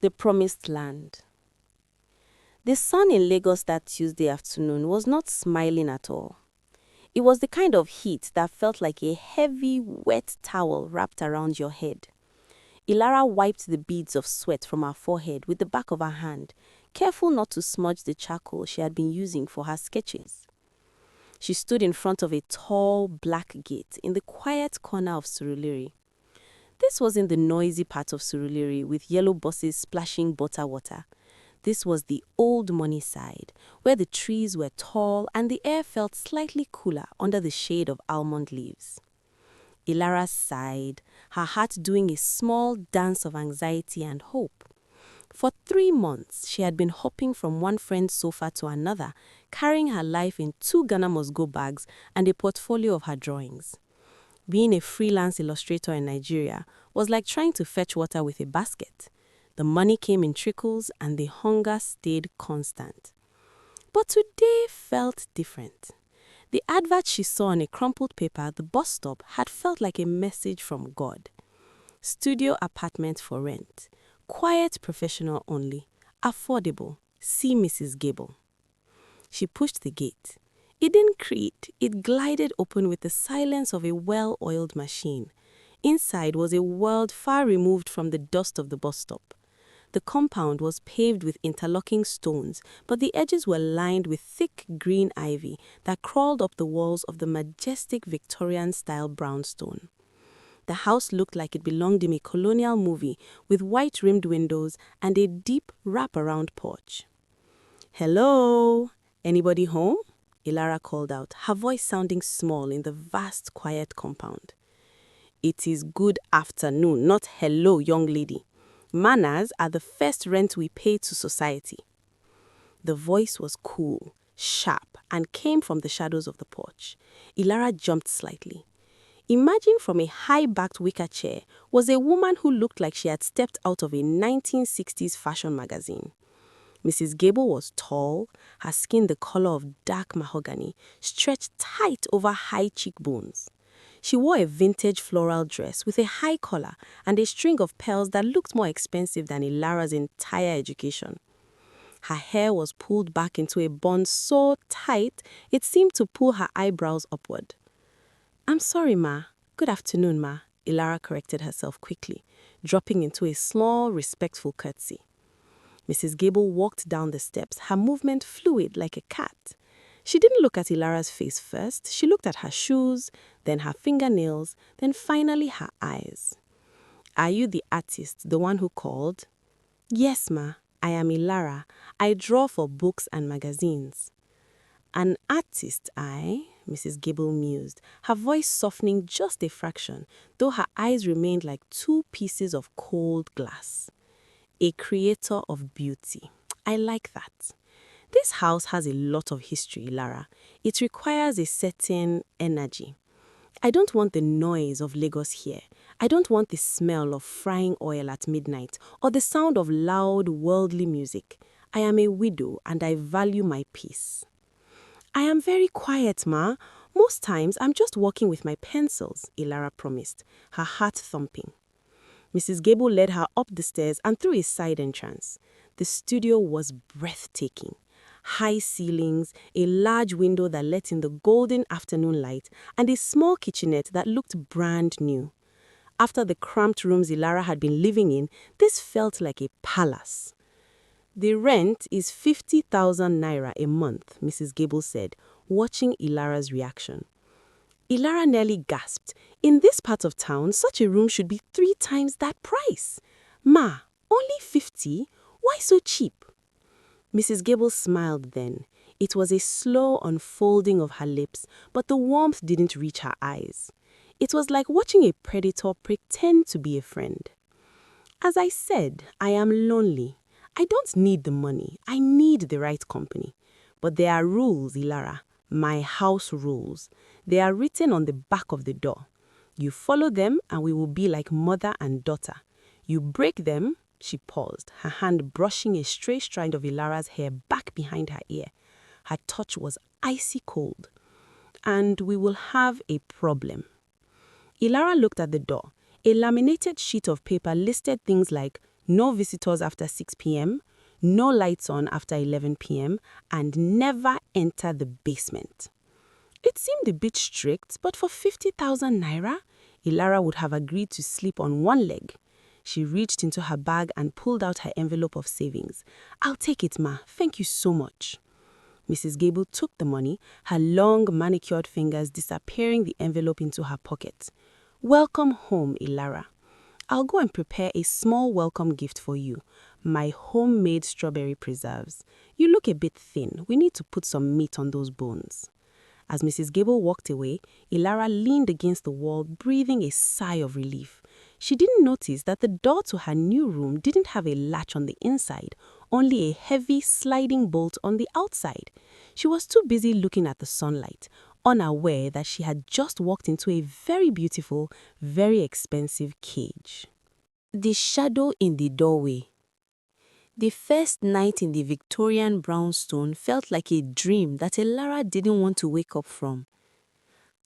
The Promised Land. The sun in Lagos that Tuesday afternoon was not smiling at all. It was the kind of heat that felt like a heavy, wet towel wrapped around your head. Ilara wiped the beads of sweat from her forehead with the back of her hand, careful not to smudge the charcoal she had been using for her sketches. She stood in front of a tall, black gate in the quiet corner of Surulere. This wasn't the noisy part of Surulere with yellow buses splashing butter water. This was the old money side, where the trees were tall and the air felt slightly cooler under the shade of almond leaves. Ilara sighed, her heart doing a small dance of anxiety and hope. For 3 months, she had been hopping from one friend's sofa to another, carrying her life in 2 Ghana must-go bags and a portfolio of her drawings. Being a freelance illustrator in Nigeria was like trying to fetch water with a basket. The money came in trickles and the hunger stayed constant. But today felt different. The advert she saw on a crumpled paper at the bus stop had felt like a message from God. Studio apartment for rent. Quiet professional only. Affordable. See Mrs. Gable. She pushed the gate. It didn't creak, it glided open with the silence of a well-oiled machine. Inside was a world far removed from the dust of the bus stop. The compound was paved with interlocking stones, but the edges were lined with thick green ivy that crawled up the walls of the majestic Victorian-style brownstone. The house looked like it belonged in a colonial movie with white-rimmed windows and a deep wrap-around porch. "Hello? Anybody home?" Ilara called out, her voice sounding small in the vast, quiet compound. "It is good afternoon, not hello, young lady. Manners are the first rent we pay to society." The voice was cool, sharp, and came from the shadows of the porch. Ilara jumped slightly. Imagine from a high-backed wicker chair was a woman who looked like she had stepped out of a 1960s fashion magazine. Mrs. Gable was tall, her skin the color of dark mahogany, stretched tight over high cheekbones. She wore a vintage floral dress with a high collar and a string of pearls that looked more expensive than Ilara's entire education. Her hair was pulled back into a bun so tight it seemed to pull her eyebrows upward. "I'm sorry, ma. Good afternoon, ma," Ilara corrected herself quickly, dropping into a small, respectful curtsy. Mrs. Gable walked down the steps, her movement fluid like a cat. She didn't look at Ilara's face first. She looked at her shoes, then her fingernails, then finally her eyes. "Are you the artist, the one who called?" "Yes, ma. I am Ilara. I draw for books and magazines." "An artist, Mrs. Gable mused, her voice softening just a fraction, though her eyes remained like 2 pieces of cold glass. "A creator of beauty. I like that. This house has a lot of history, Lara. It requires a certain energy. I don't want the noise of Lagos here. I don't want the smell of frying oil at midnight or the sound of loud, worldly music. I am a widow and I value my peace." "I am very quiet, ma. Most times I'm just walking with my pencils," Ilara promised, her heart thumping. Mrs. Gable led her up the stairs and through a side entrance. The studio was breathtaking. High ceilings, a large window that let in the golden afternoon light, and a small kitchenette that looked brand new. After the cramped rooms Ilara had been living in, this felt like a palace. "The rent is 50,000 naira a month," Mrs. Gable said, watching Ilara's reaction. Ilara nearly gasped. In this part of town, such a room should be 3 times that price. "Ma, only 50? Why so cheap?" Mrs. Gable smiled then. It was a slow unfolding of her lips, but the warmth didn't reach her eyes. It was like watching a predator pretend to be a friend. "As I said, I am lonely. I don't need the money. I need the right company. But there are rules, Ilara. My house rules. They are written on the back of the door. You follow them and we will be like mother and daughter. You break them," she paused, her hand brushing a stray strand of Ilara's hair back behind her ear. Her touch was icy cold. "And we will have a problem." Ilara looked at the door. A laminated sheet of paper listed things like No visitors after 6 p.m., no lights on after 11 p.m., and never enter the basement. It seemed a bit strict, but for 50,000 naira, Ilara would have agreed to sleep on one leg. She reached into her bag and pulled out her envelope of savings. "I'll take it, ma. Thank you so much." Mrs. Gable took the money, her long manicured fingers disappearing the envelope into her pocket. "Welcome home, Ilara. I'll go and prepare a small welcome gift for you. My homemade strawberry preserves. You look a bit thin. We need to put some meat on those bones." As Mrs. Gable walked away, Ilara leaned against the wall, breathing a sigh of relief. She didn't notice that the door to her new room didn't have a latch on the inside, only a heavy sliding bolt on the outside. She was too busy looking at the sunlight, unaware that she had just walked into a very beautiful, very expensive cage. The shadow in the doorway. The first night in the Victorian brownstone felt like a dream that Ilara didn't want to wake up from.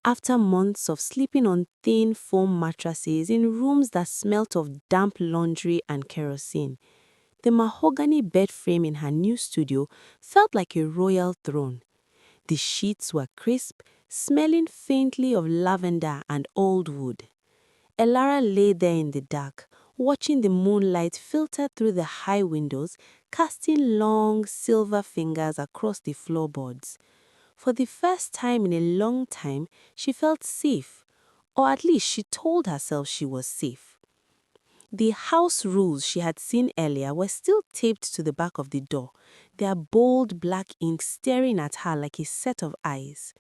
After months of sleeping on thin foam mattresses in rooms that smelt of damp laundry and kerosene, the mahogany bed frame in her new studio felt like a royal throne. The sheets were crisp, smelling faintly of lavender and old wood. Elara lay there in the dark, watching the moonlight filter through the high windows, casting long silver fingers across the floorboards. For the first time in a long time, she felt safe, or at least she told herself she was safe. The house rules she had seen earlier were still taped to the back of the door, their bold black ink staring at her like a set of eyes.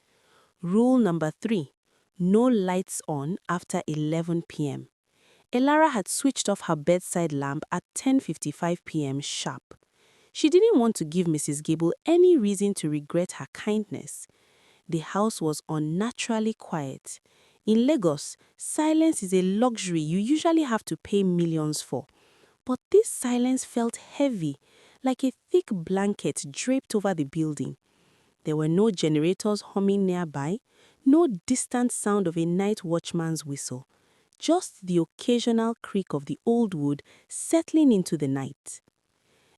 Rule number 3. No lights on after 11 p.m. Elara had switched off her bedside lamp at 10:55 p.m. sharp. She didn't want to give Mrs. Gable any reason to regret her kindness. The house was unnaturally quiet. In Lagos, silence is a luxury you usually have to pay millions for. But this silence felt heavy, like a thick blanket draped over the building. There were no generators humming nearby, no distant sound of a night watchman's whistle, just the occasional creak of the old wood settling into the night.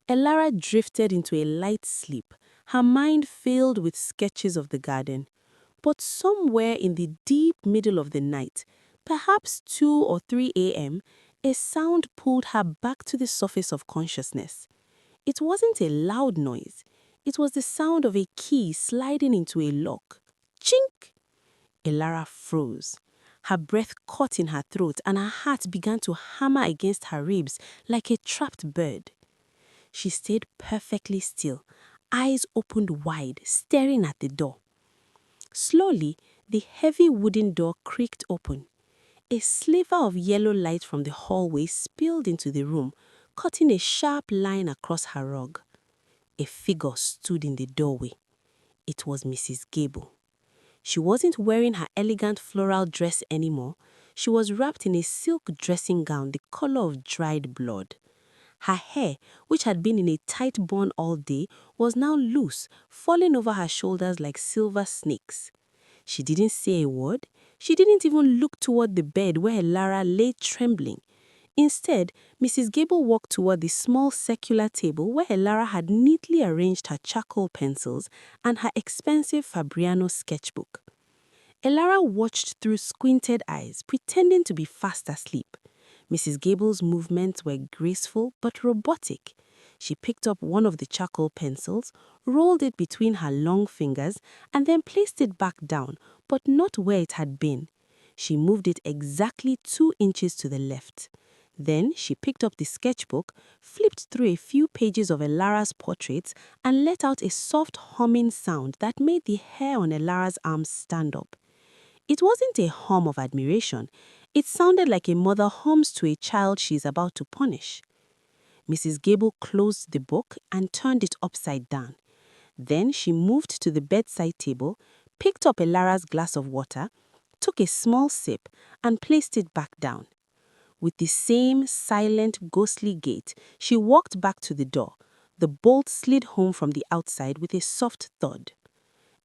Elara drifted into a light sleep, her mind filled with sketches of the garden. But somewhere in the deep middle of the night, perhaps 2 or 3 a.m., a sound pulled her back to the surface of consciousness. It wasn't a loud noise. It was the sound of a key sliding into a lock. Chink! Elara froze. Her breath caught in her throat and her heart began to hammer against her ribs like a trapped bird. She stayed perfectly still, eyes opened wide, staring at the door. Slowly, the heavy wooden door creaked open. A sliver of yellow light from the hallway spilled into the room, cutting a sharp line across her rug. A figure stood in the doorway. It was Mrs. Gable. She wasn't wearing her elegant floral dress anymore. She was wrapped in a silk dressing gown the color of dried blood. Her hair, which had been in a tight bun all day, was now loose, falling over her shoulders like silver snakes. She didn't say a word. She didn't even look toward the bed where Lara lay trembling. Instead, Mrs. Gable walked toward the small circular table where Lara had neatly arranged her charcoal pencils and her expensive Fabriano sketchbook. Elara watched through squinted eyes, pretending to be fast asleep. Mrs. Gable's movements were graceful but robotic. She picked up one of the charcoal pencils, rolled it between her long fingers, and then placed it back down, but not where it had been. She moved it exactly 2 inches to the left. Then she picked up the sketchbook, flipped through a few pages of Elara's portraits, and let out a soft humming sound that made the hair on Elara's arms stand up. It wasn't a hum of admiration. It sounded like a mother hums to a child she is about to punish. Mrs. Gable closed the book and turned it upside down. Then she moved to the bedside table, picked up Elara's glass of water, took a small sip, and placed it back down. With the same silent, ghostly gait, she walked back to the door. The bolt slid home from the outside with a soft thud.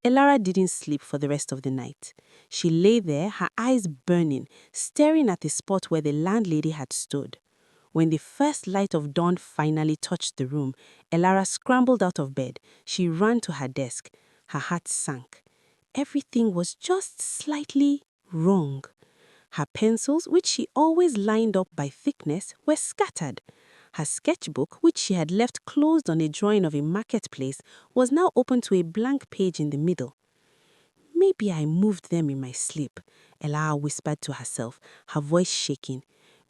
Elara didn't sleep for the rest of the night. She lay there, her eyes burning, staring at the spot where the landlady had stood. When the first light of dawn finally touched the room, Elara scrambled out of bed. She ran to her desk. Her heart sank. Everything was just slightly wrong. Her pencils, which she always lined up by thickness, were scattered. Her sketchbook, which she had left closed on a drawing of a marketplace, was now open to a blank page in the middle. Maybe I moved them in my sleep, Elara whispered to herself, her voice shaking.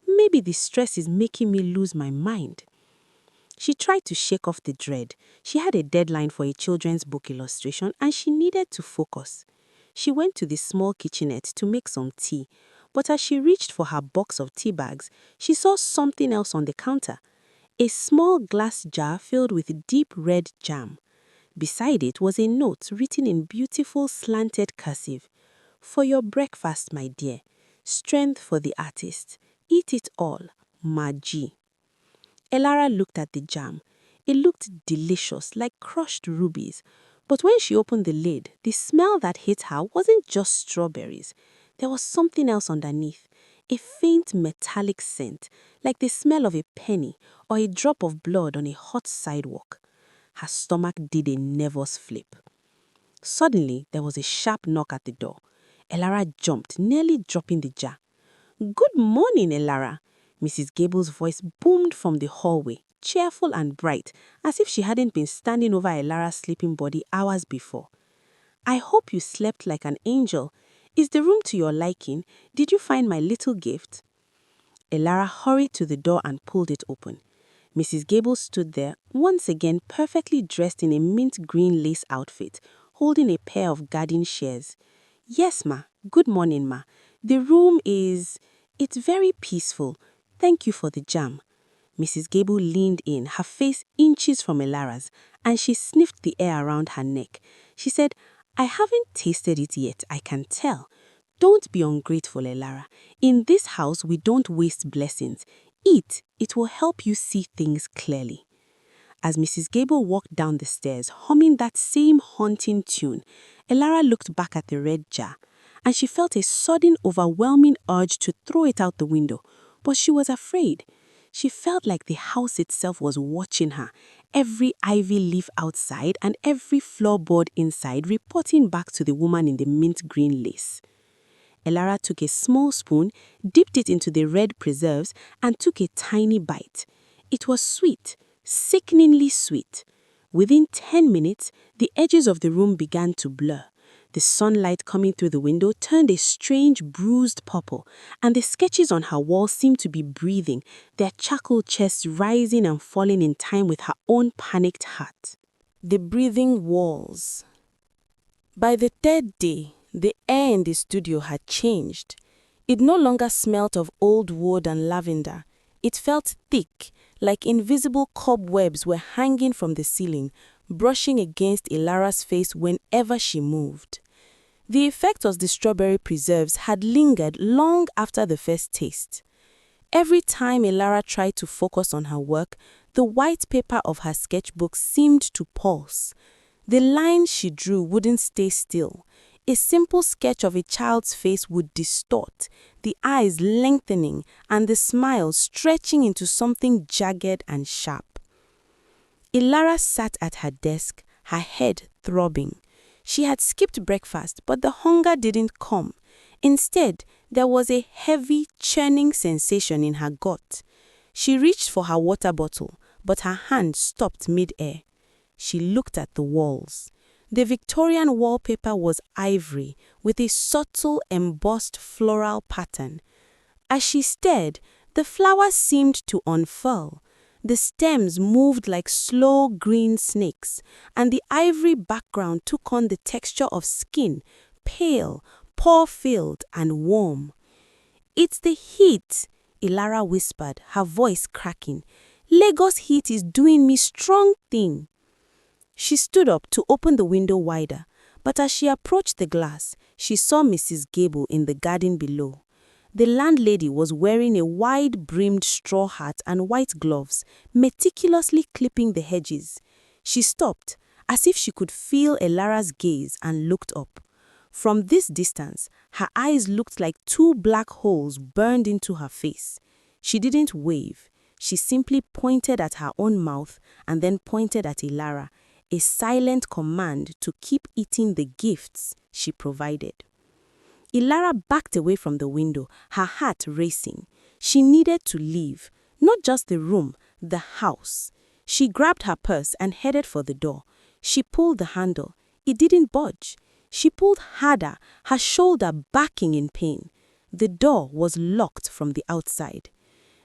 Maybe the stress is making me lose my mind. She tried to shake off the dread. She had a deadline for a children's book illustration and she needed to focus. She went to the small kitchenette to make some tea, but as she reached for her box of tea bags, she saw something else on the counter. A small glass jar filled with deep red jam. Beside it was a note written in beautiful slanted cursive. For your breakfast, my dear. Strength for the artist. Eat it all. Maji. Elara looked at the jam. It looked delicious, like crushed rubies. But when she opened the lid, the smell that hit her wasn't just strawberries. There was something else underneath. A faint metallic scent, like the smell of a penny or a drop of blood on a hot sidewalk. Her stomach did a nervous flip. Suddenly, there was a sharp knock at the door. Elara jumped, nearly dropping the jar. "Good morning, Elara." Mrs. Gable's voice boomed from the hallway, cheerful and bright, as if she hadn't been standing over Elara's sleeping body hours before. "I hope you slept like an angel. Is the room to your liking? Did you find my little gift?" Elara hurried to the door and pulled it open. Mrs. Gable stood there, once again perfectly dressed in a mint green lace outfit, holding a pair of garden shears. "Yes, ma. Good morning, ma. The room it's very peaceful. Thank you for the jam." Mrs. Gable leaned in, her face inches from Elara's, and she sniffed the air around her neck. She said, "I haven't tasted it yet, I can tell. Don't be ungrateful, Elara. In this house, we don't waste blessings. Eat, it will help you see things clearly." As Mrs. Gable walked down the stairs, humming that same haunting tune, Elara looked back at the red jar, and she felt a sudden, overwhelming urge to throw it out the window, but she was afraid. She felt like the house itself was watching her, every ivy leaf outside and every floorboard inside reporting back to the woman in the mint green lace. Elara took a small spoon, dipped it into the red preserves, and took a tiny bite. It was sweet, sickeningly sweet. Within 10 minutes, the edges of the room began to blur. The sunlight coming through the window turned a strange bruised purple, and the sketches on her wall seemed to be breathing, their charcoal chests rising and falling in time with her own panicked heart. The breathing walls. By the third day, the air in the studio had changed. It no longer smelt of old wood and lavender. It felt thick, like invisible cobwebs were hanging from the ceiling, brushing against Elara's face whenever she moved. The effect of the strawberry preserves had lingered long after the first taste. Every time Elara tried to focus on her work, the white paper of her sketchbook seemed to pulse. The lines she drew wouldn't stay still. A simple sketch of a child's face would distort, the eyes lengthening and the smile stretching into something jagged and sharp. Elara sat at her desk, her head throbbing. She had skipped breakfast, but the hunger didn't come. Instead, there was a heavy, churning sensation in her gut. She reached for her water bottle, but her hand stopped mid-air. She looked at the walls. The Victorian wallpaper was ivory, with a subtle, embossed floral pattern. As she stared, the flowers seemed to unfurl. The stems moved like slow green snakes, and the ivory background took on the texture of skin, pale, pore-filled, and warm. "It's the heat," Elara whispered, her voice cracking. "Lagos heat is doing me strong thing." She stood up to open the window wider, but as she approached the glass, she saw Mrs. Gable in the garden below. The landlady was wearing a wide-brimmed straw hat and white gloves, meticulously clipping the hedges. She stopped, as if she could feel Elara's gaze, and looked up. From this distance, her eyes looked like two black holes burned into her face. She didn't wave. She simply pointed at her own mouth and then pointed at Ilara, a silent command to keep eating the gifts she provided. Ilara backed away from the window, her heart racing. She needed to leave, not just the room, the house. She grabbed her purse and headed for the door. She pulled the handle. It didn't budge. She pulled harder, her shoulder backing in pain. The door was locked from the outside.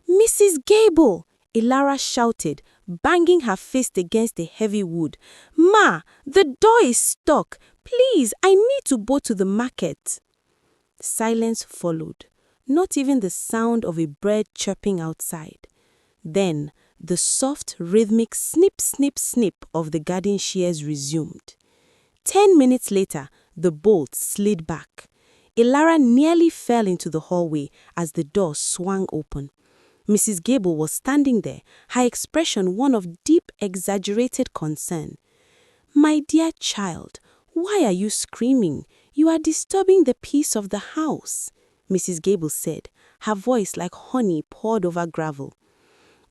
"Mrs. Gable!" Ilara shouted, banging her fist against the heavy wood. "Ma, the door is stuck. Please, I need to go to the market." Silence followed, not even the sound of a bird chirping outside. Then, the soft, rhythmic snip, snip, snip of the garden shears resumed. 10 minutes later, the bolt slid back. Ilara nearly fell into the hallway as the door swung open. Mrs. Gable was standing there, her expression one of deep, exaggerated concern. "My dear child, why are you screaming? You are disturbing the peace of the house," Mrs. Gable said, her voice like honey poured over gravel.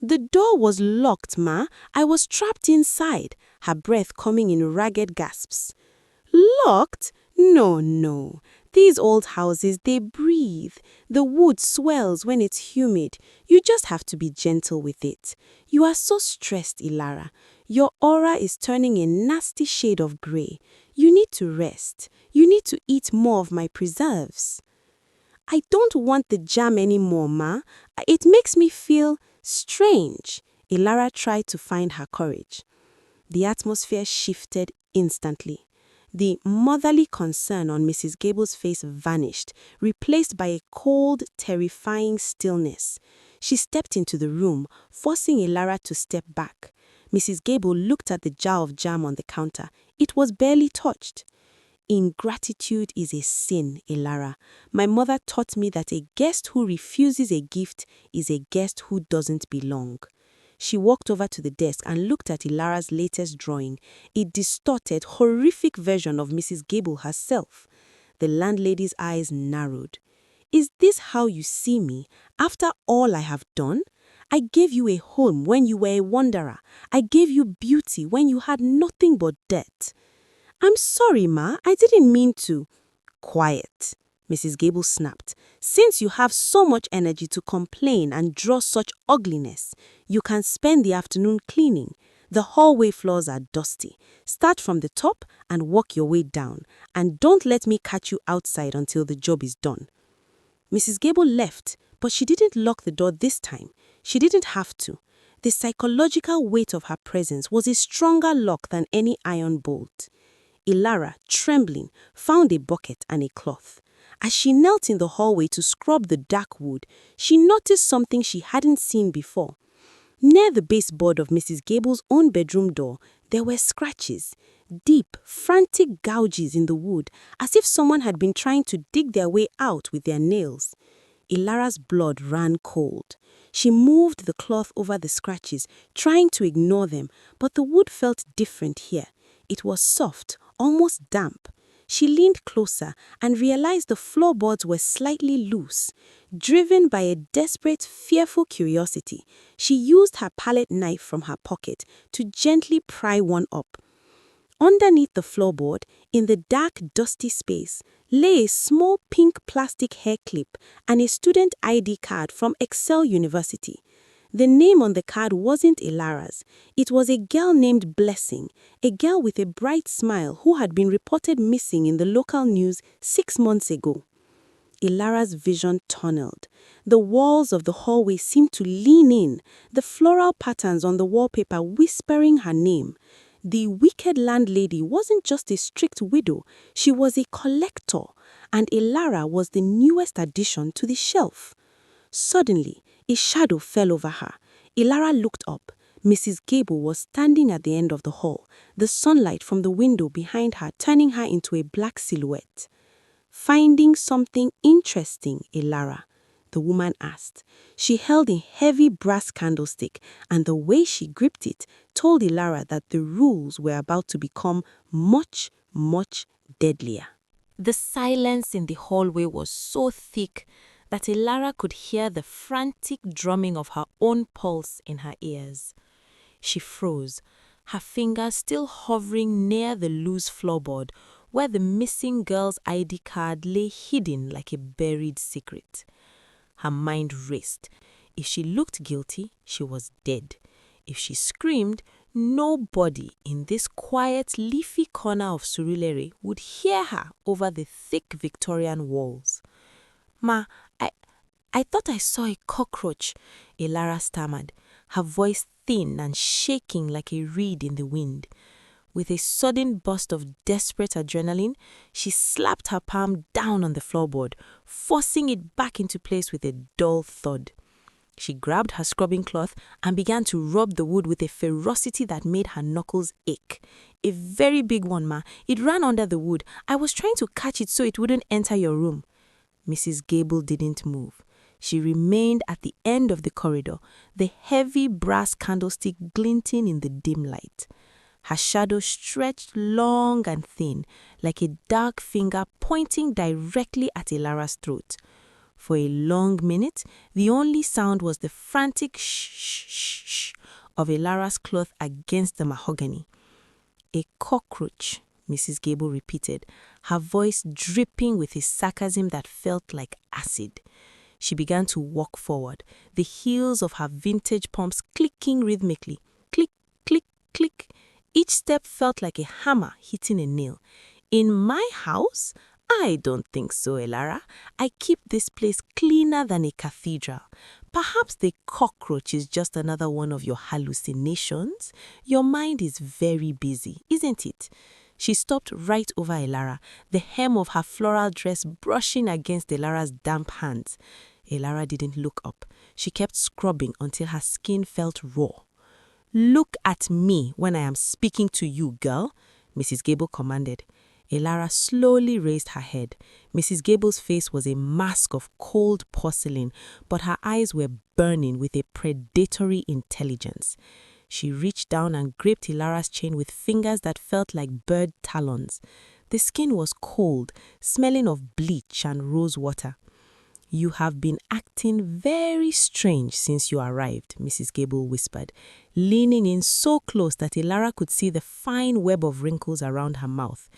"The door was locked, Ma. I was trapped inside," her breath coming in ragged gasps. "Locked? No, no. These old houses, they breathe. The wood swells when it's humid. You just have to be gentle with it. You are so stressed, Ilara. Your aura is turning a nasty shade of gray. You need to rest. You need to eat more of my preserves." "I don't want the jam anymore, Ma. It makes me feel strange." Ilara tried to find her courage. The atmosphere shifted instantly. The motherly concern on Mrs. Gable's face vanished, replaced by a cold, terrifying stillness. She stepped into the room, forcing Ilara to step back. Mrs. Gable looked at the jar of jam on the counter. It was barely touched. "Ingratitude is a sin, Ilara. My mother taught me that a guest who refuses a gift is a guest who doesn't belong." She walked over to the desk and looked at Ilara's latest drawing, a distorted, horrific version of Mrs. Gable herself. The landlady's eyes narrowed. "Is this how you see me, after all I have done? I gave you a home when you were a wanderer. I gave you beauty when you had nothing but debt." "I'm sorry, Ma. I didn't mean to." "Quiet," Mrs. Gable snapped. "Since you have so much energy to complain and draw such ugliness, you can spend the afternoon cleaning. The hallway floors are dusty. Start from the top and work your way down. And don't let me catch you outside until the job is done." Mrs. Gable left, but she didn't lock the door this time. She didn't have to. The psychological weight of her presence was a stronger lock than any iron bolt. Ilara, trembling, found a bucket and a cloth. As she knelt in the hallway to scrub the dark wood, she noticed something she hadn't seen before. Near the baseboard of Mrs. Gable's own bedroom door, there were scratches, deep, frantic gouges in the wood, as if someone had been trying to dig their way out with their nails. Ilara's blood ran cold. She moved the cloth over the scratches, trying to ignore them, but the wood felt different here. It was soft, almost damp. She leaned closer and realized the floorboards were slightly loose. Driven by a desperate, fearful curiosity, she used her palette knife from her pocket to gently pry one up. Underneath the floorboard, in the dark, dusty space, lay a small pink plastic hair clip and a student ID card from Excel University. The name on the card wasn't Ilara's. It was a girl named Blessing, a girl with a bright smile who had been reported missing in the local news 6 months ago. Ilara's vision tunneled. The walls of the hallway seemed to lean in, the floral patterns on the wallpaper whispering her name. The wicked landlady wasn't just a strict widow, she was a collector, and Ilara was the newest addition to the shelf. Suddenly, a shadow fell over her. Ilara looked up. Mrs. Gable was standing at the end of the hall, the sunlight from the window behind her turning her into a black silhouette. "Finding something interesting, Ilara?" the woman asked. She held a heavy brass candlestick, and the way she gripped it told Ilara that the rules were about to become much, much deadlier. The silence in the hallway was so thick that Elara could hear the frantic drumming of her own pulse in her ears. She froze, her fingers still hovering near the loose floorboard where the missing girl's ID card lay hidden like a buried secret. Her mind raced. If she looked guilty, she was dead. If she screamed, nobody in this quiet, leafy corner of Surulere would hear her over the thick Victorian walls. "Ma, I thought I saw a cockroach," Elara stammered, her voice thin and shaking like a reed in the wind. With a sudden burst of desperate adrenaline, she slapped her palm down on the floorboard, forcing it back into place with a dull thud. She grabbed her scrubbing cloth and began to rub the wood with a ferocity that made her knuckles ache. "A very big one, Ma. It ran under the wood. I was trying to catch it so it wouldn't enter your room." Mrs. Gable didn't move. She remained at the end of the corridor, the heavy brass candlestick glinting in the dim light. Her shadow stretched long and thin, like a dark finger pointing directly at Elara's throat. For a long minute, the only sound was the frantic shh of Elara's cloth against the mahogany. "A cockroach," Mrs. Gable repeated, her voice dripping with a sarcasm that felt like acid. She began to walk forward, the heels of her vintage pumps clicking rhythmically. Click, click, click. Each step felt like a hammer hitting a nail. "In my house? I don't think so, Elara. I keep this place cleaner than a cathedral. Perhaps the cockroach is just another one of your hallucinations. Your mind is very busy, isn't it?" She stopped right over Elara, the hem of her floral dress brushing against Elara's damp hands. Elara didn't look up. She kept scrubbing until her skin felt raw. "Look at me when I am speaking to you, girl," Mrs. Gable commanded. Elara slowly raised her head. Mrs. Gable's face was a mask of cold porcelain, but her eyes were burning with a predatory intelligence. She reached down and gripped Elara's chain with fingers that felt like bird talons. The skin was cold, smelling of bleach and rose water. "You have been acting very strange since you arrived," Mrs. Gable whispered, leaning in so close that Elara could see the fine web of wrinkles around her mouth.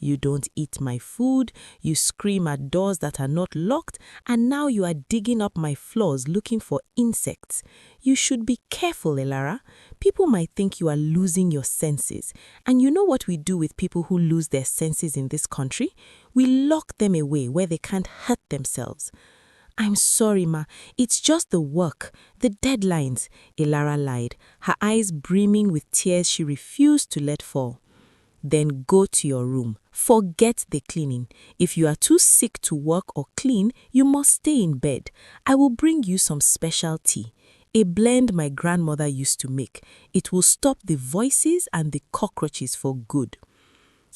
"You don't eat my food, you scream at doors that are not locked, and now you are digging up my floors looking for insects. You should be careful, Elara. People might think you are losing your senses. And you know what we do with people who lose their senses in this country? We lock them away where they can't hurt themselves." "I'm sorry, Ma. It's just the work, the deadlines," Elara lied, her eyes brimming with tears she refused to let fall. "Then go to your room. Forget the cleaning. If you are too sick to work or clean, you must stay in bed. I will bring you some special tea, a blend my grandmother used to make. It will stop the voices and the cockroaches for good."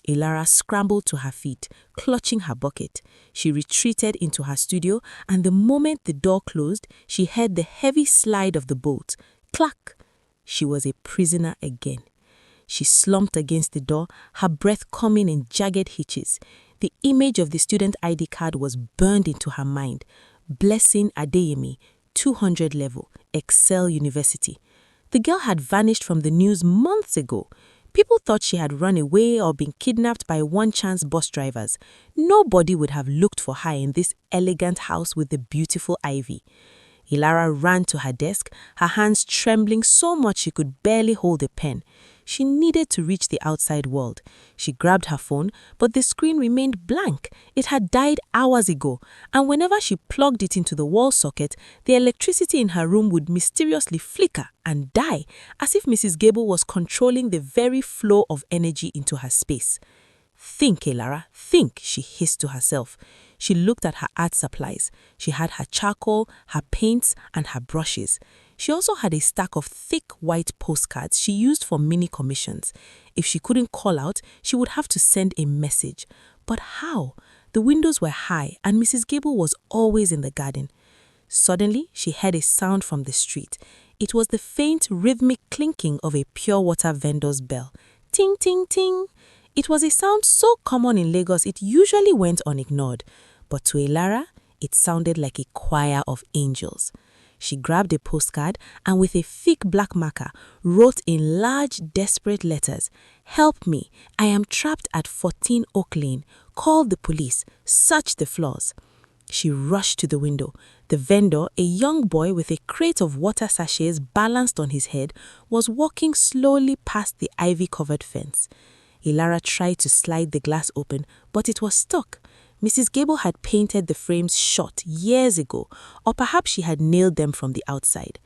Elara scrambled to her feet, clutching her bucket. She retreated into her studio, and the moment the door closed, she heard the heavy slide of the bolt. Clack! She was a prisoner again. She slumped against the door, her breath coming in jagged hitches. The image of the student ID card was burned into her mind. Blessing Adeyemi, 200 level, Excel University. The girl had vanished from the news months ago. People thought she had run away or been kidnapped by one-chance bus drivers. Nobody would have looked for her in this elegant house with the beautiful ivy. Elara ran to her desk, her hands trembling so much she could barely hold a pen. She needed to reach the outside world. She grabbed her phone, but the screen remained blank. It had died hours ago, and whenever she plugged it into the wall socket, the electricity in her room would mysteriously flicker and die, as if Mrs. Gable was controlling the very flow of energy into her space. "Think, Elara, think," she hissed to herself. She looked at her art supplies. She had her charcoal, her paints, and her brushes. She also had a stack of thick white postcards she used for mini commissions. If she couldn't call out, she would have to send a message. But how? The windows were high, and Mrs. Gable was always in the garden. Suddenly, she heard a sound from the street. It was the faint, rhythmic clinking of a pure water vendor's bell. Ting, ting, ting. It was a sound so common in Lagos it usually went unignored. But to Elara, It sounded like a choir of angels. She grabbed a postcard and with a thick black marker wrote in large, desperate letters, "Help me, I am trapped at 14 Oak Lane. Call the police, search the floors." She rushed to the window. The vendor, a young boy with a crate of water sachets balanced on his head, was walking slowly past the ivy-covered fence. Ilara tried to slide the glass open, but it was stuck. Mrs. Gable had painted the frames shut years ago, or perhaps she had nailed them from the outside.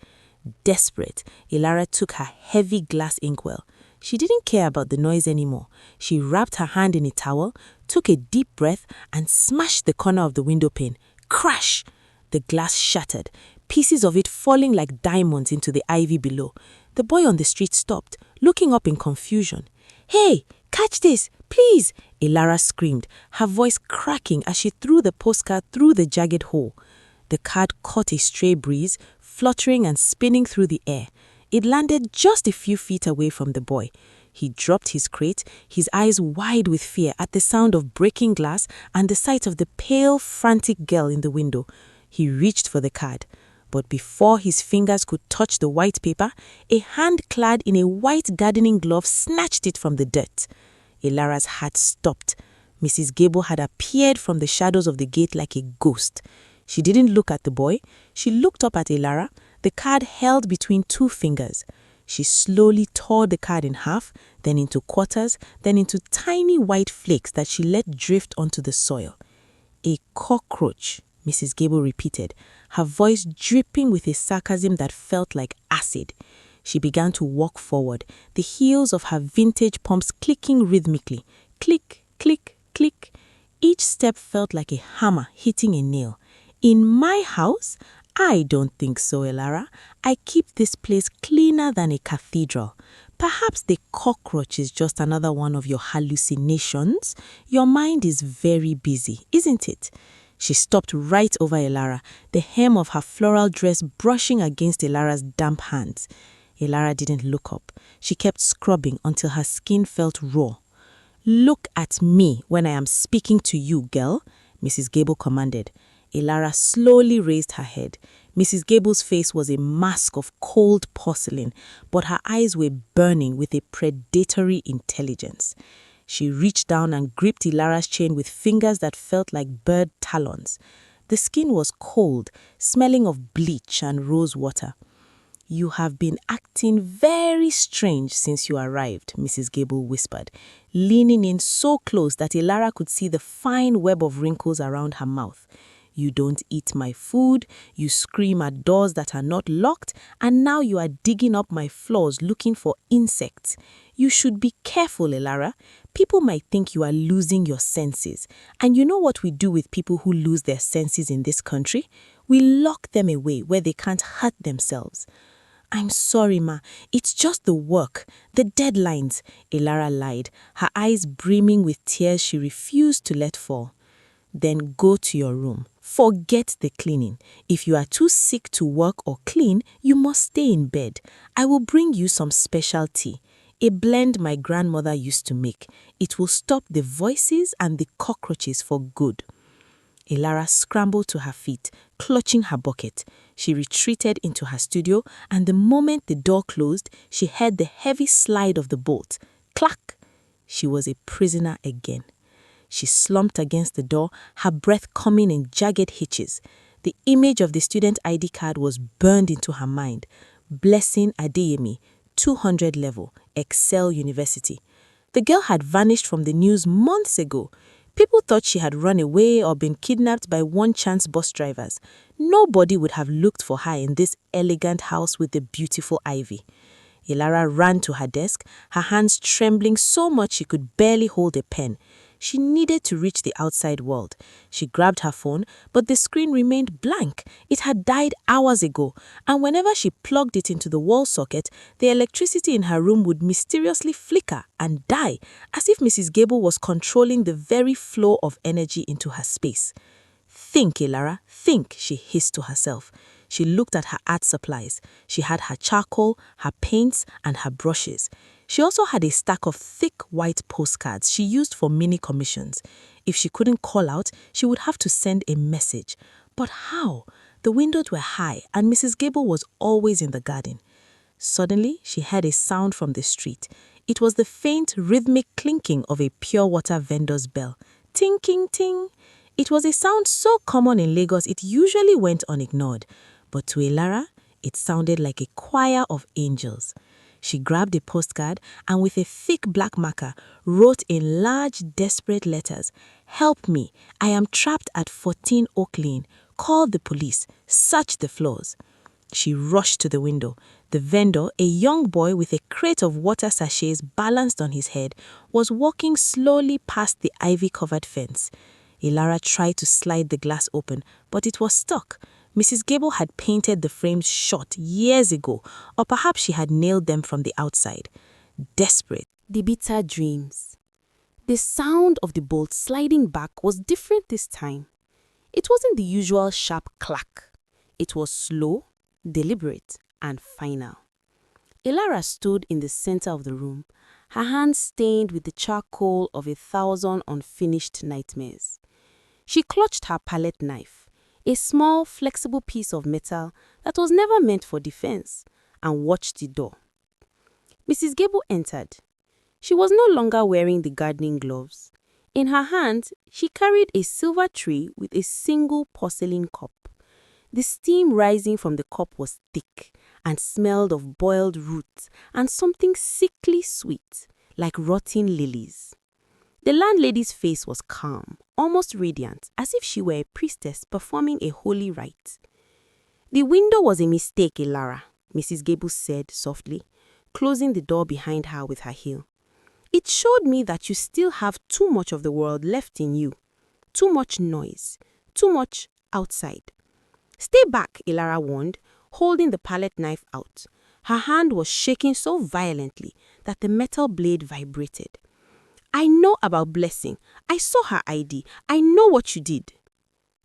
Desperate, Ilara took her heavy glass inkwell. She didn't care about the noise anymore. She wrapped her hand in a towel, took a deep breath, and smashed the corner of the window pane. Crash! The glass shattered, pieces of it falling like diamonds into the ivy below. The boy on the street stopped, looking up in confusion. "Hey, catch this, please!" Ilara screamed, her voice cracking as she threw the postcard through the jagged hole. The card caught a stray breeze, fluttering and spinning through the air. It landed just a few feet away from the boy. He dropped his crate, his eyes wide with fear at the sound of breaking glass and the sight of the pale, frantic girl in the window. He reached for the card. But before his fingers could touch the white paper, a hand clad in a white gardening glove snatched it from the dirt. Ilara's heart stopped. Mrs. Gable had appeared from the shadows of the gate like a ghost. She didn't look at the boy. She looked up at Ilara, the card held between two fingers. She slowly tore the card in half, then into quarters, then into tiny white flakes that she let drift onto the soil. "A cockroach," Mrs. Gable repeated, her voice dripping with a sarcasm that felt like acid. She began to walk forward, the heels of her vintage pumps clicking rhythmically. Click, click, click. Each step felt like a hammer hitting a nail. "In my house? I don't think so, Ilara. I keep this place cleaner than a cathedral. Perhaps the cockroach is just another one of your hallucinations. Your mind is very busy, isn't it?" She stopped right over Ilara, the hem of her floral dress brushing against Ilara's damp hands. Ilara didn't look up. She kept scrubbing until her skin felt raw. "Look at me when I am speaking to you, girl," Mrs. Gable commanded. Ilara slowly raised her head. Mrs. Gable's face was a mask of cold porcelain, but her eyes were burning with a predatory intelligence. She reached down and gripped Ilara's chain with fingers that felt like bird talons. The skin was cold, smelling of bleach and rose water. "You have been acting very strange since you arrived," Mrs. Gable whispered, leaning in so close that Ilara could see the fine web of wrinkles around her mouth. "You don't eat my food, you scream at doors that are not locked, and now you are digging up my floors looking for insects. You should be careful, Ilara. People might think you are losing your senses. And you know what we do with people who lose their senses in this country? We lock them away where they can't hurt themselves." "I'm sorry, Ma. It's just the work, the deadlines," Ilara lied, her eyes brimming with tears she refused to let fall. "Then go to your room. Forget the cleaning. If you are too sick to work or clean, you must stay in bed. I will bring you some special tea, a blend my grandmother used to make. It will stop the voices and the cockroaches for good." Ilara scrambled to her feet, clutching her bucket. She retreated into her studio, and the moment the door closed, she heard the heavy slide of the bolt. Clack! She was a prisoner again. She slumped against the door, her breath coming in jagged hitches. The image of the student ID card was burned into her mind. Blessing Adeyemi, 200 level, Excel University. The girl had vanished from the news months ago. People thought she had run away or been kidnapped by one-chance bus drivers. Nobody would have looked for her in this elegant house with the beautiful ivy. Ilara ran to her desk, her hands trembling so much she could barely hold a pen. She needed to reach the outside world. She grabbed her phone, but the screen remained blank. It had died hours ago, and whenever she plugged it into the wall socket, the electricity in her room would mysteriously flicker and die, as if Mrs. Gable was controlling the very flow of energy into her space. "Think, Ilara, think," she hissed to herself. She looked at her art supplies. She had her charcoal, her paints, and her brushes. She also had a stack of thick white postcards she used for mini commissions. If she couldn't call out, she would have to send a message. But how? The windows were high and Mrs. Gable was always in the garden. Suddenly, she heard a sound from the street. It was the faint, rhythmic clinking of a pure water vendor's bell. Ting, ting, ting. It was a sound so common in Lagos it usually went unignored. But to Ilara, it sounded like a choir of angels. She grabbed a postcard and with a thick black marker wrote in large, desperate letters, "Help me, I am trapped at 14 Oak Lane. Call the police. Search the floors." She rushed to the window. The vendor, a young boy with a crate of water sachets balanced on his head, was walking slowly past the ivy-covered fence. Ilara tried to slide the glass open, but it was stuck. Mrs. Gable had painted the frames shut years ago, or perhaps she had nailed them from the outside. Desperate. The bitter dreams. The sound of the bolt sliding back was different this time. It wasn't the usual sharp clack. It was slow, deliberate, and final. Ilara stood in the center of the room, her hands stained with the charcoal of 1,000 unfinished nightmares. She clutched her palette knife, a small, flexible piece of metal that was never meant for defense, and watched the door. Mrs. Gable entered. She was no longer wearing the gardening gloves. In her hand, she carried a silver tray with a single porcelain cup. The steam rising from the cup was thick and smelled of boiled roots and something sickly sweet, like rotting lilies. The landlady's face was calm, almost radiant, as if she were a priestess performing a holy rite. "The window was a mistake, Ilara," Mrs. Gable said softly, closing the door behind her with her heel. "It showed me that you still have too much of the world left in you. Too much noise, too much outside." "Stay back," Ilara warned, holding the palette knife out. Her hand was shaking so violently that the metal blade vibrated. "I know about Blessing. I saw her ID. I know what you did."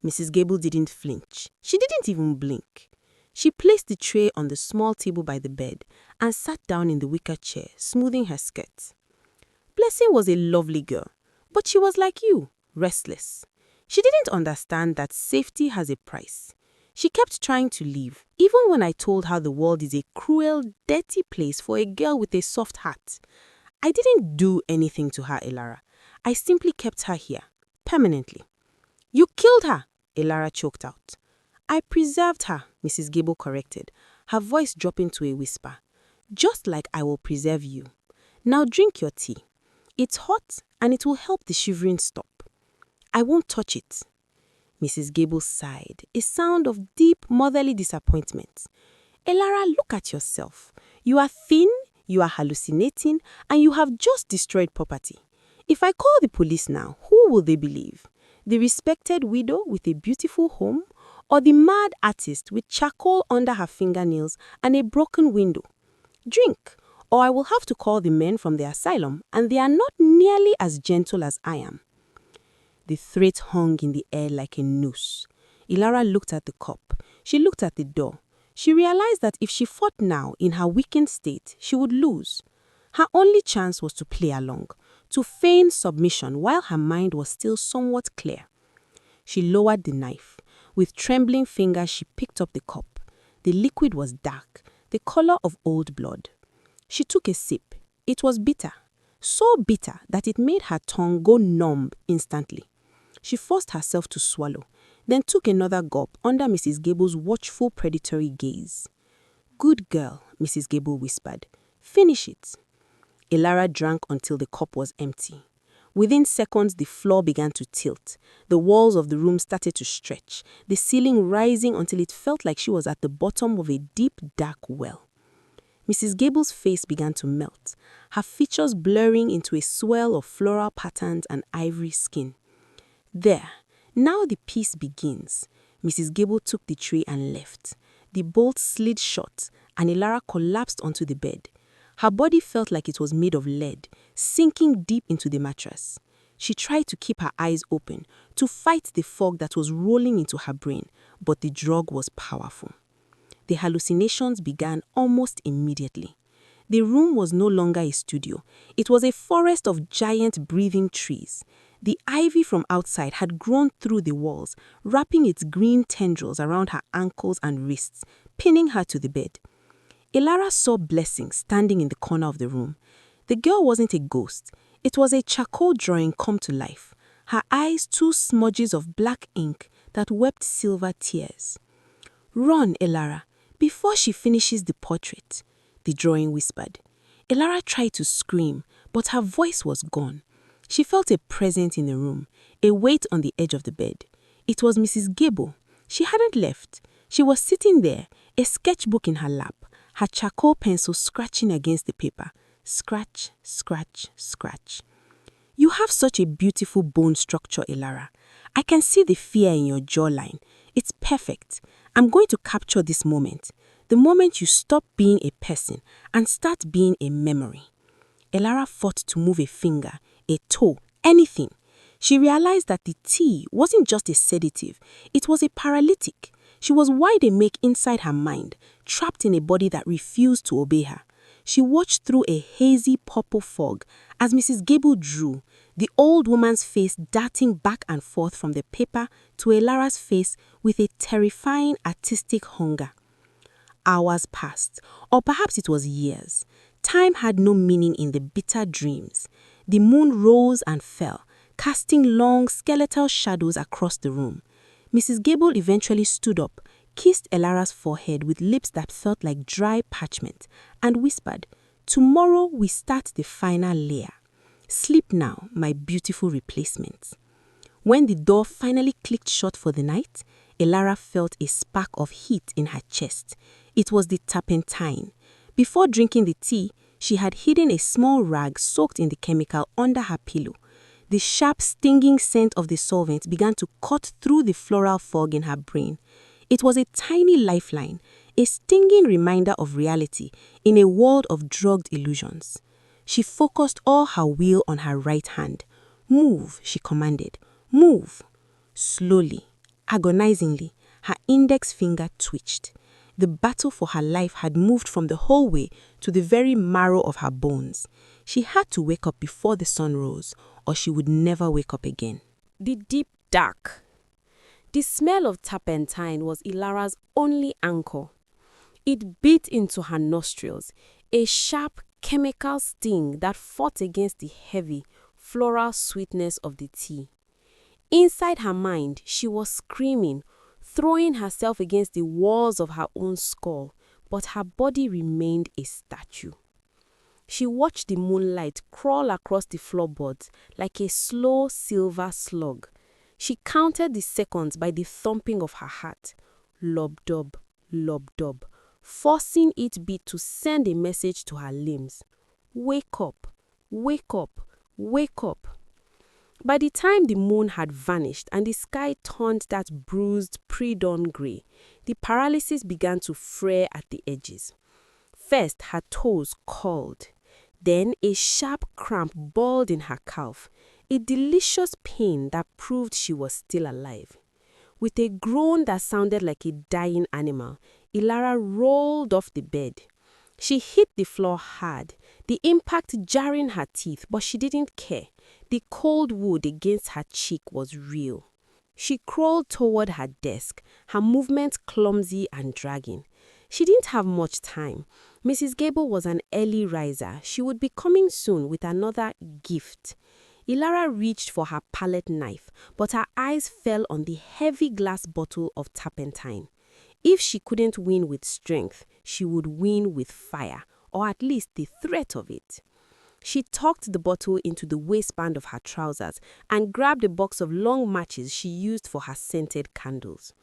Mrs. Gable didn't flinch. She didn't even blink. She placed the tray on the small table by the bed and sat down in the wicker chair, smoothing her skirt. "Blessing was a lovely girl, but she was like you, restless. She didn't understand that safety has a price. She kept trying to leave, even when I told her the world is a cruel, dirty place for a girl with a soft heart. I didn't do anything to her, Ilara. I simply kept her here, permanently." "You killed her," Ilara choked out. "I preserved her," Mrs. Gable corrected, her voice dropping to a whisper. "Just like I will preserve you. Now drink your tea. It's hot and it will help the shivering stop." "I won't touch it." Mrs. Gable sighed, a sound of deep motherly disappointment. "Ilara, look at yourself. You are thin, you are hallucinating, and you have just destroyed property. If I call the police now, who will they believe? The respected widow with a beautiful home, or the mad artist with charcoal under her fingernails and a broken window? Drink, or I will have to call the men from the asylum, and they are not nearly as gentle as I am." The threat hung in the air like a noose. Ilara looked at the cup. She looked at the door. She realized that if she fought now in her weakened state, she would lose. Her only chance was to play along, to feign submission while her mind was still somewhat clear. She lowered the knife. With trembling fingers, she picked up the cup. The liquid was dark, the color of old blood. She took a sip. It was bitter, so bitter that it made her tongue go numb instantly. She forced herself to swallow, then took another gulp under Mrs. Gable's watchful predatory gaze. "Good girl," Mrs. Gable whispered. "Finish it." Ilara drank until the cup was empty. Within seconds, the floor began to tilt. The walls of the room started to stretch, the ceiling rising until it felt like she was at the bottom of a deep, dark well. Mrs. Gable's face began to melt, her features blurring into a swirl of floral patterns and ivory skin. "There, now the piece begins." Mrs. Gable took the tray and left. The bolt slid shut, and Ilara collapsed onto the bed. Her body felt like it was made of lead, sinking deep into the mattress. She tried to keep her eyes open, to fight the fog that was rolling into her brain, but the drug was powerful. The hallucinations began almost immediately. The room was no longer a studio. It was a forest of giant breathing trees. The ivy from outside had grown through the walls, wrapping its green tendrils around her ankles and wrists, pinning her to the bed. Ilara saw Blessing standing in the corner of the room. The girl wasn't a ghost. It was a charcoal drawing come to life, her eyes two smudges of black ink that wept silver tears. "Run, Ilara, before she finishes the portrait," the drawing whispered. Ilara tried to scream, but her voice was gone. She felt a presence in the room, a weight on the edge of the bed. It was Mrs. Gable. She hadn't left. She was sitting there, a sketchbook in her lap, her charcoal pencil scratching against the paper. Scratch, scratch, scratch. "You have such a beautiful bone structure, Ilara. I can see the fear in your jawline. It's perfect. I'm going to capture this moment. The moment you stop being a person and start being a memory." Ilara fought to move a finger, a toe, anything. She realized that the tea wasn't just a sedative, it was a paralytic. She was wide awake inside her mind, trapped in a body that refused to obey her. She watched through a hazy purple fog as Mrs. Gable drew, the old woman's face darting back and forth from the paper to Ilara's face with a terrifying artistic hunger. Hours passed, or perhaps it was years. Time had no meaning in the bitter dreams. The moon rose and fell, casting long skeletal shadows across the room. Mrs. Gable eventually stood up, kissed Ilara's forehead with lips that felt like dry parchment, and whispered, "Tomorrow we start the final layer. Sleep now, my beautiful replacement." When the door finally clicked shut for the night, Ilara felt a spark of heat in her chest. It was the turpentine. Before drinking the tea, she had hidden a small rag soaked in the chemical under her pillow. The sharp, stinging scent of the solvent began to cut through the floral fog in her brain. It was a tiny lifeline, a stinging reminder of reality in a world of drugged illusions. She focused all her will on her right hand. "Move," she commanded. "Move." Slowly, agonizingly, her index finger twitched. The battle for her life had moved from the hallway to the very marrow of her bones. She had to wake up before the sun rose, or she would never wake up again. The deep dark. The smell of turpentine was Ilara's only anchor. It bit into her nostrils, a sharp chemical sting that fought against the heavy, floral sweetness of the tea. Inside her mind, she was screaming, throwing herself against the walls of her own skull, but her body remained a statue. She watched the moonlight crawl across the floorboards like a slow silver slug. She counted the seconds by the thumping of her heart. Lob-dob, lob-dob, forcing each beat to send a message to her limbs. Wake up, wake up, wake up. By the time the moon had vanished and the sky turned that bruised pre-dawn grey, the paralysis began to flare at the edges. First, her toes curled. Then a sharp cramp balled in her calf, a delicious pain that proved she was still alive. With a groan that sounded like a dying animal, Ilara rolled off the bed. She hit the floor hard, the impact jarring her teeth, but she didn't care. The cold wood against her cheek was real. She crawled toward her desk, her movements clumsy and dragging. She didn't have much time. Mrs. Gable was an early riser. She would be coming soon with another gift. Ilara reached for her palette knife, but her eyes fell on the heavy glass bottle of turpentine. If she couldn't win with strength, she would win with fire, or at least the threat of it. She tucked the bottle into the waistband of her trousers and grabbed a box of long matches she used for her scented candles.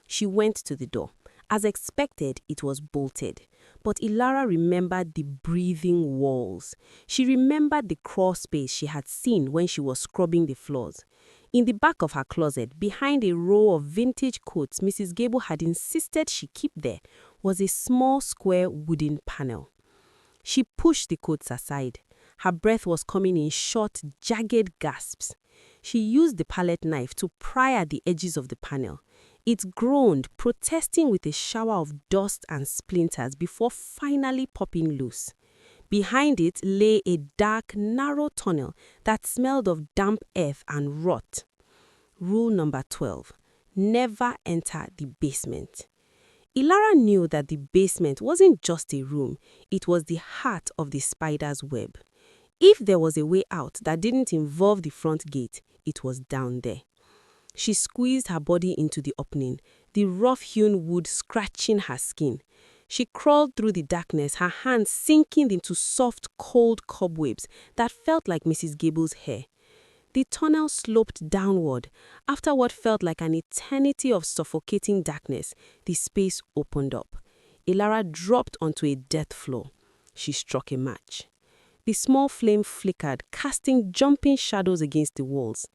She went to the door. As expected, it was bolted. But Ilara remembered the breathing walls. She remembered the crawl space she had seen when she was scrubbing the floors. In the back of her closet, behind a row of vintage coats Mrs. Gable had insisted she keep there, was a small square wooden panel. She pushed the coats aside. Her breath was coming in short, jagged gasps. She used the palette knife to pry at the edges of the panel. It groaned, protesting with a shower of dust and splinters before finally popping loose. Behind it lay a dark, narrow tunnel that smelled of damp earth and rot. Rule number 12. Never enter the basement. Ilara knew that the basement wasn't just a room, it was the heart of the spider's web. If there was a way out that didn't involve the front gate, it was down there. She squeezed her body into the opening, the rough-hewn wood scratching her skin. She crawled through the darkness, her hands sinking into soft, cold cobwebs that felt like Mrs. Gable's hair. The tunnel sloped downward. After what felt like an eternity of suffocating darkness, the space opened up. Ilara dropped onto a dirt floor. She struck a match. The small flame flickered, casting jumping shadows against the walls.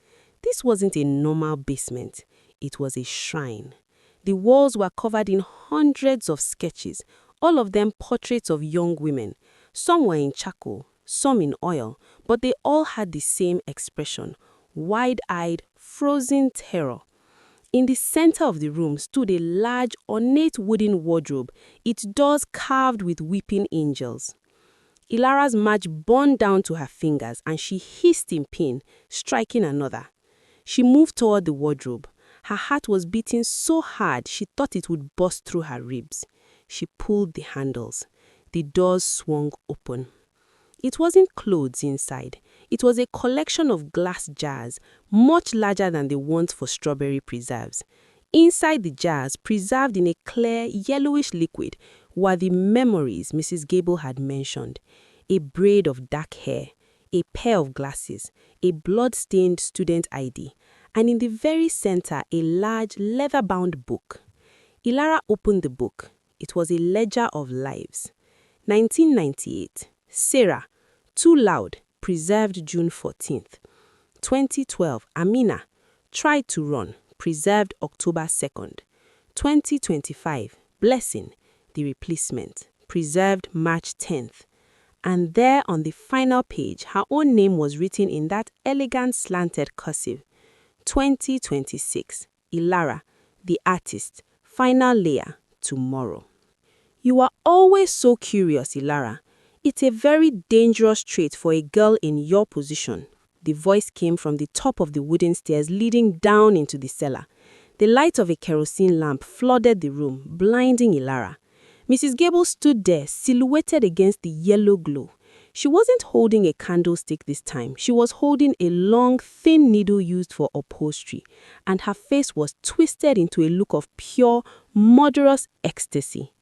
This wasn't a normal basement. It was a shrine. The walls were covered in hundreds of sketches, all of them portraits of young women. Some were in charcoal, some in oil, but they all had the same expression, wide-eyed, frozen terror. In the center of the room stood a large, ornate wooden wardrobe, its doors carved with weeping angels. Ilara's match burned down to her fingers and she hissed in pain, striking another. She moved toward the wardrobe. Her heart was beating so hard she thought it would burst through her ribs. She pulled the handles. The doors swung open. It wasn't clothes inside. It was a collection of glass jars, much larger than the ones for strawberry preserves. Inside the jars, preserved in a clear, yellowish liquid, were the memories Mrs. Gable had mentioned. A braid of dark hair, a pair of glasses, a blood-stained student ID, and in the very center, a large, leather-bound book. Ilara opened the book. It was a ledger of lives. 1998. Sarah, Too Loud, preserved June 14th. 2012, Amina, Tried to Run, preserved October 2nd. 2025, Blessing, The Replacement, preserved March 10th. And there on the final page, her own name was written in that elegant slanted cursive. 2026, Ilara, The Artist, final layer, tomorrow. You are always so curious, Ilara. It's a very dangerous trait for a girl in your position. The voice came from the top of the wooden stairs leading down into the cellar. The light of a kerosene lamp flooded the room, blinding Ilara. Mrs. Gable stood there, silhouetted against the yellow glow. She wasn't holding a candlestick this time. She was holding a long, thin needle used for upholstery, and her face was twisted into a look of pure, murderous ecstasy.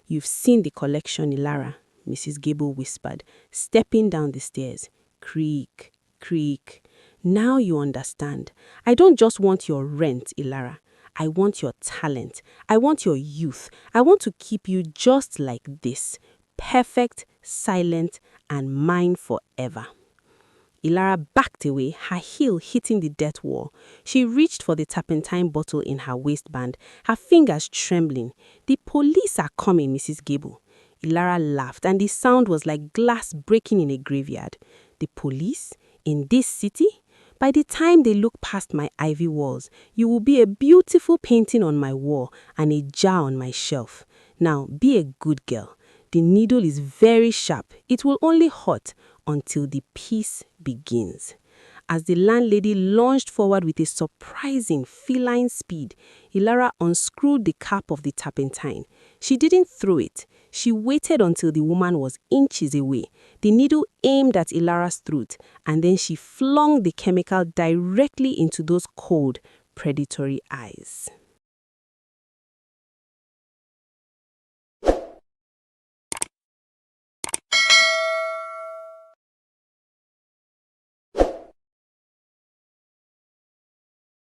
You've seen the collection, Ilara, Mrs. Gable whispered, stepping down the stairs. Creak, creak. Now you understand. I don't just want your rent, Ilara. I want your talent. I want your youth. I want to keep you just like this. Perfect, silent, and mine forever. Ilara backed away, her heel hitting the dirt wall. She reached for the turpentine bottle in her waistband, her fingers trembling. The police are coming, Mrs. Gable. Ilara laughed, and the sound was like glass breaking in a graveyard. The police? In this city? By the time they look past my ivy walls, you will be a beautiful painting on my wall and a jar on my shelf. Now, be a good girl. The needle is very sharp. It will only hurt until the piece begins. As the landlady lunged forward with a surprising feline speed, Ilara unscrewed the cap of the turpentine. She didn't throw it. She waited until the woman was inches away. The needle aimed at Ilara's throat, and then she flung the chemical directly into those cold, predatory eyes.